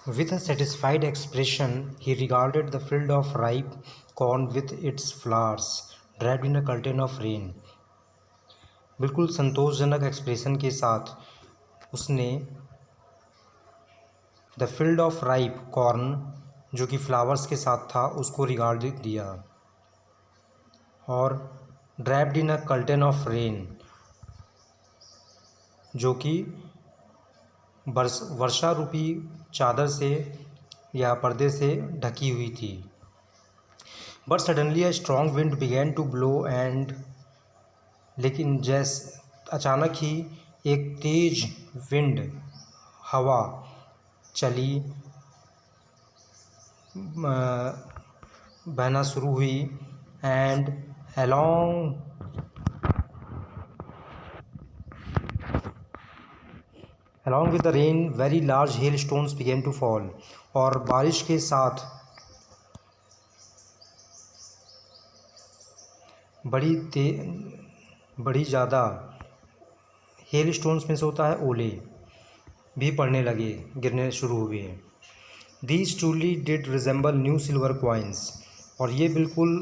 With a satisfied expression, he regarded the field of ripe corn with its flowers, draped in a curtain of rain. बिल्कुल संतोषजनक expression के साथ उसने the field of ripe corn, जो कि flowers के साथ था, उसको रिगार्ड दिया। और draped in a curtain of rain, जो कि वर्षा रूपी चादर से या पर्दे से ढकी हुई थी। But suddenly a strong wind began to blow and, लेकिन अचानक ही एक तेज विंड, हवा चली, बहना शुरू हुई। And along with the rain very large hailstones began to fall, और बारिश के साथ बड़ी ज़्यादा हेल स्टोन्स में से होता है ओले, भी पड़ने लगे, गिरने शुरू हुए। These truly did resemble new silver coins, और ये बिल्कुल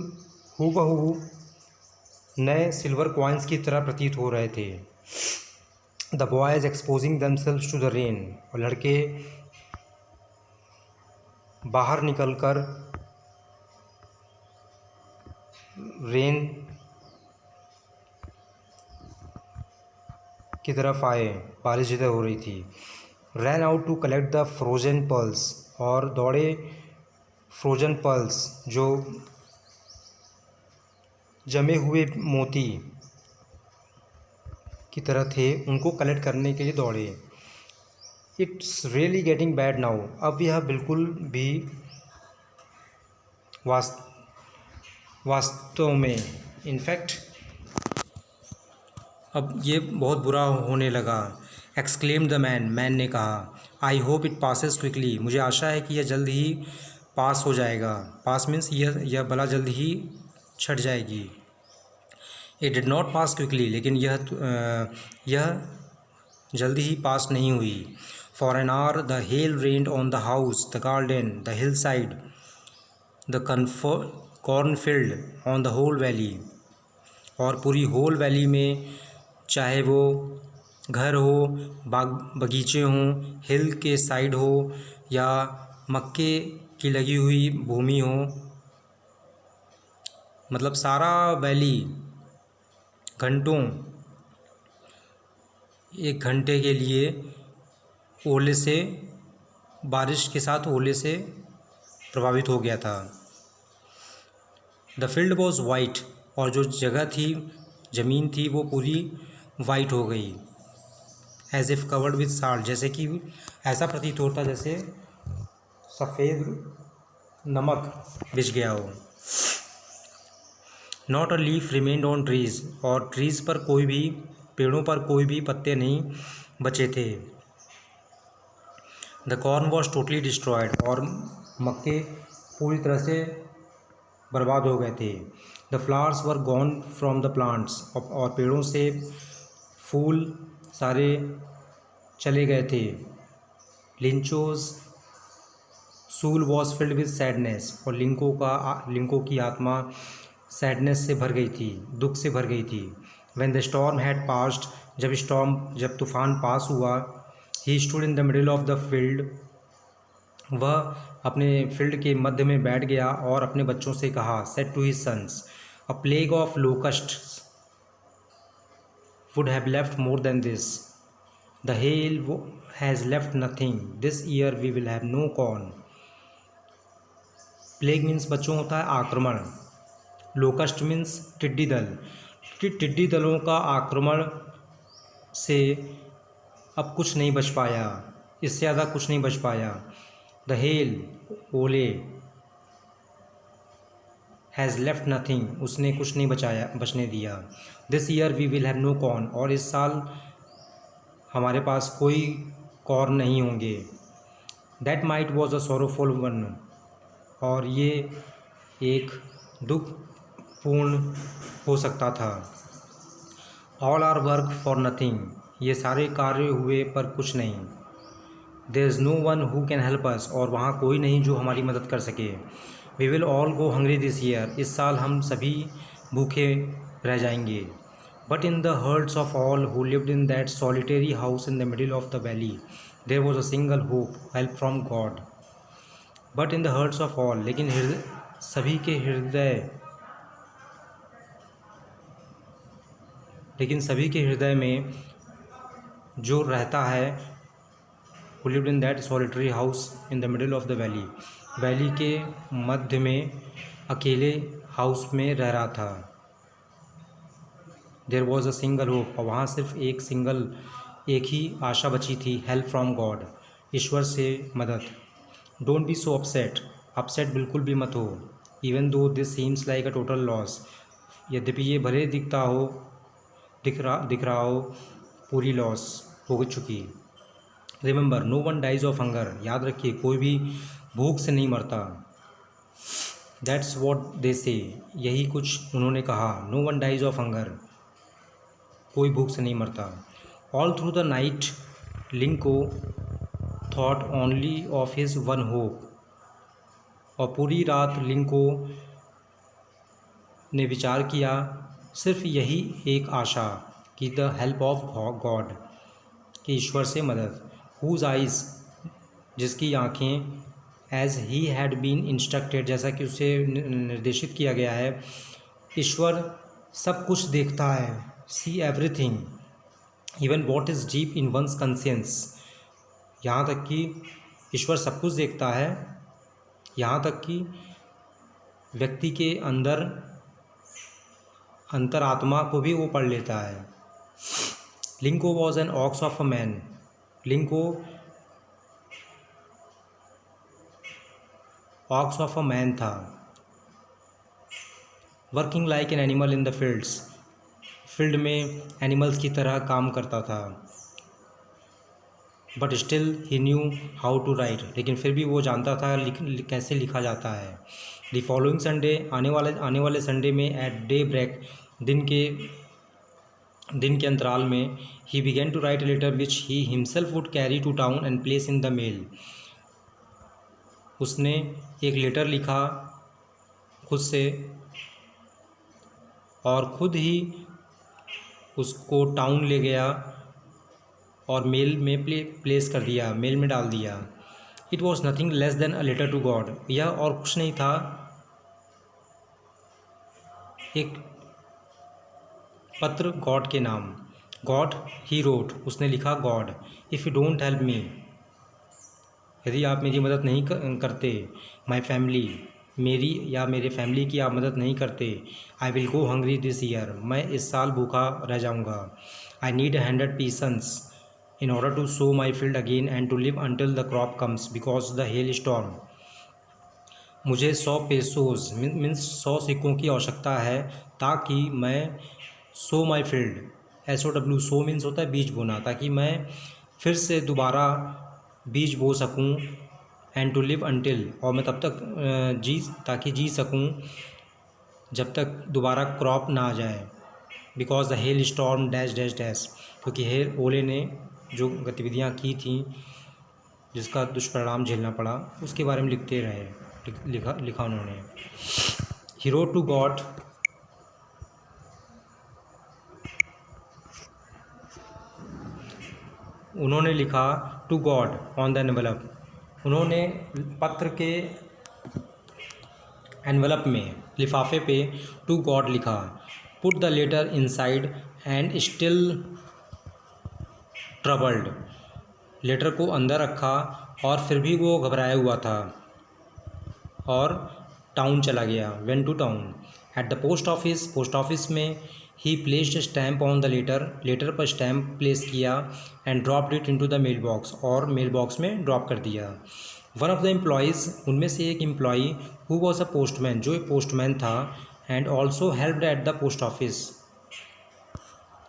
हूबहू नए सिल्वर कॉइन्स की तरह प्रतीत हो रहे थे। The boys exposing themselves to the rain, और लड़के बाहर निकलकर रेन की तरफ आए, बारिश जिधर हो रही थी। Ran out to collect the frozen pearls, और दौड़े फ्रोजन पर्ल्स, जो जमे हुए मोती की तरह थे, उनको कलेक्ट करने के लिए दौड़े। It's really getting bad now, अब यह बिल्कुल भी वास्तव में, इनफैक्ट अब ये बहुत बुरा होने लगा। एक्सक्लेम्ड द मैन ने कहा। I hope it passes quickly, मुझे आशा है कि यह जल्द ही पास हो जाएगा। पास मीन्स यह बला जल्द ही छट जाएगी। It did not pass quickly, लेकिन यह जल्दी ही पास नहीं हुई। For an hour the hail rained on the house, the garden, the hill side, the cornfield, on the whole valley, और पूरी होल वैली में, चाहे वो घर हो, बगीचे हों, हिल के साइड हो, या मक्के की लगी हुई भूमि हो, मतलब सारा वैली घंटों, एक घंटे के लिए ओले से, बारिश के साथ ओले से प्रभावित हो गया था। द फील्ड वॉज वाइट, और जो जगह थी, ज़मीन थी, वो पूरी वाइट हो गई। As if covered with salt, जैसे कि ऐसा प्रतीत होता जैसे सफ़ेद नमक बिछ गया हो। Not a leaf remained on trees, और ट्रीज़ पर कोई भी, पेड़ों पर कोई भी पत्ते नहीं बचे थे। The corn was totally destroyed, और मक्के पूरी तरह से बर्बाद हो गए थे। The flowers were gone from the plants, और पेड़ों से फूल सारे चले गए थे। लिंचोज सूल वॉज फिल्ड विद सैडनेस, और लिंकों की आत्मा सैडनेस से भर गई थी, दुख से भर गई थी। When the storm had passed, जब तूफान पास हुआ, he stood in the middle of the field, वह अपने फील्ड के मध्य में बैठ गया और अपने बच्चों से कहा, said to his sons, a plague of locust would have left more than this, the hail has left nothing, this year we will have no corn. Plague means बच्चों होता है आक्रमण, लोकस्ट मीन्स टिड्डी दल, टिड्डी दलों का आक्रमण से अब कुछ नहीं बच पाया, इससे ज़्यादा कुछ नहीं बच पाया। द हेल, ओले, हैज़ लेफ्ट नथिंग, उसने कुछ नहीं बचने दिया। This year we will have no corn, और इस साल हमारे पास कोई कॉर्न नहीं होंगे। That might was a sorrowful one, और ये एक दुखपूर्ण हो सकता था। All our work for nothing, ये सारे कार्य हुए पर कुछ नहीं। There is no one who can help us, और वहाँ कोई नहीं जो हमारी मदद कर सके। We will all go hungry this year, इस साल हम सभी भूखे रह जाएंगे। But in the hearts of all who lived in that solitary house in the middle of the valley there was a single hope, help from God. But in the hearts of all, लेकिन सभी के हृदय में जो रहता है, who lived in that solitary house in the middle of the valley, valley के मध्य में अकेले हाउस में रह रहा था। There was a single hope, और वहाँ सिर्फ एक ही आशा बची थी, हेल्प फ्रॉम गॉड, ईश्वर से मदद। डोंट बी सो अपसेट बिल्कुल भी मत हो। Even though this seems like a total loss, यद्यपि ये भले दिख रहा हो पूरी लॉस हो चुकी। Remember no one dies of hunger, याद रखिए कोई भी भूख से नहीं मरता। दैट्स वॉट दे से, यही कुछ उन्होंने कहा। No one dies of hunger, कोई भूख से नहीं मरता। All through the night Lencho thought only of his one hope, और पूरी रात लिंको ने विचार किया सिर्फ यही एक आशा कि द हेल्प ऑफ गॉड, कि ईश्वर से मदद। हुज आइज, जिसकी आँखें, as he had been instructed, जैसा कि उसे निर्देशित किया गया है। ईश्वर सब कुछ देखता है, see everything even what is deep in one's conscience, यहाँ तक कि ईश्वर सब कुछ देखता है, यहाँ तक कि व्यक्ति के अंतरात्मा को भी वो पढ़ लेता है। Lencho was an ox of a man, Lencho ox of a man था। Working like an animal in the field में एनिमल्स की तरह काम करता था। But still he knew how to write, लेकिन फिर भी वो जानता था कैसे लिखा जाता है। द फॉलोइंग संडे, आने वाले संडे में एट डे ब्रेक, दिन के अंतराल में, he began to write a letter which he himself would carry to town and place in the mail, उसने एक लेटर लिखा खुद से और खुद ही उसको टाउन ले गया और मेल में प्लेस कर दिया, मेल में डाल दिया। It was nothing less than a letter to God, यह और कुछ नहीं था, एक पत्र गॉड के नाम। गॉड ही रोट, उसने लिखा God, if you don't help me, यदि आप मेरी मदद नहीं करते, माई फैमिली, मेरी या मेरे फैमिली की आप मदद नहीं करते, I will go hungry this year, मैं इस साल भूखा रह जाऊंगा। I need 100 पीसन्स in order to sow my field again and to live until the crop comes because the hail storm, मुझे 100 पेसोज मीन्स 100 सिक्कों की आवश्यकता है ताकि मैं sow my field, SOW, sow means होता है बीज बोना, ताकि मैं फिर से दोबारा बीज बो सकूं, एंड टू लिव अंटिल, और मैं तब तक जी सकूं जब तक दोबारा क्रॉप ना आ जाए। Because the hell storm dash dash dash, क्योंकि हेल ओले ने जो गतिविधियाँ की थी जिसका दुष्परिणाम झेलना पड़ा, उसके बारे में लिखते रहे, लिखा उन्होंने। ही रोट टू गॉड, उन्होंने लिखा to God on the envelope, उन्होंने पत्र के एनवेलप में, लिफाफे पे टू गॉड लिखा। Put the letter inside and still troubled, letter को अंदर रखा और फिर भी वो घबराया हुआ था, और टाउन चला गया, went to town. At the post office में he placed stamp on the letter पर स्टैम्प प्लेस किया, and dropped it into the mailbox, और मेल बॉक्स में ड्रॉप कर दिया। वन ऑफ द एम्प्लॉयज़, उनमें से एक employee, who was a postman, जो एक पोस्टमैन था, and also helped at the post office,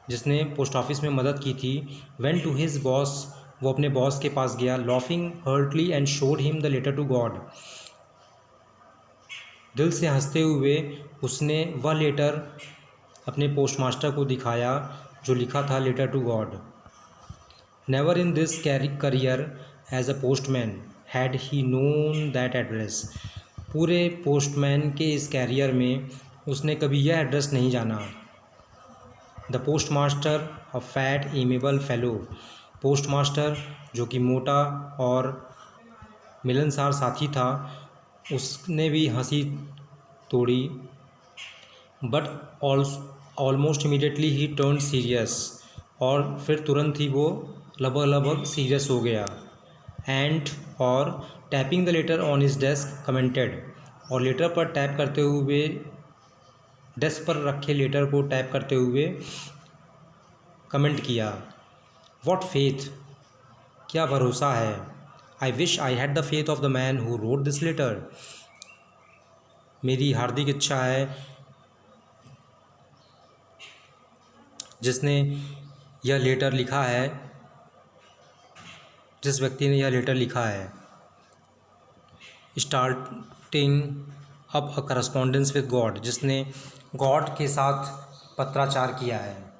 जिसने पोस्ट ऑफिस में मदद की थी, वेंट टू हिज बॉस, वो अपने बॉस के पास गया, laughing heartily and showed him the letter to God, दिल से हंसते हुए उसने वह लेटर अपने पोस्टमास्टर को दिखाया जो लिखा था letter to God. Never in this career as a postman had he known that address. पूरे पोस्टमैन के इस कैरियर में उसने कभी यह एड्रेस नहीं जाना। The postmaster a fat amiable fellow. Postmaster जो कि मोटा और मिलनसार साथी था, उसने भी हंसी तोड़ी। But almost immediately he turn serious. और फिर तुरंत ही वो लगभग सीरियस हो गया। एंड और tapping the later on his desk commented. और लेटर पर टैप करते हुए, डेस्क पर रखे लेटर को टैप करते हुए कमेंट किया, व्हाट फेथ, क्या भरोसा है। I wish I had the faith of the man who wrote this letter. मेरी हार्दिक इच्छा है जिसने यह लेटर लिखा है, जिस व्यक्ति ने यह लेटर लिखा है। Starting up a correspondence with God, जिसने गॉड के साथ पत्राचार किया है।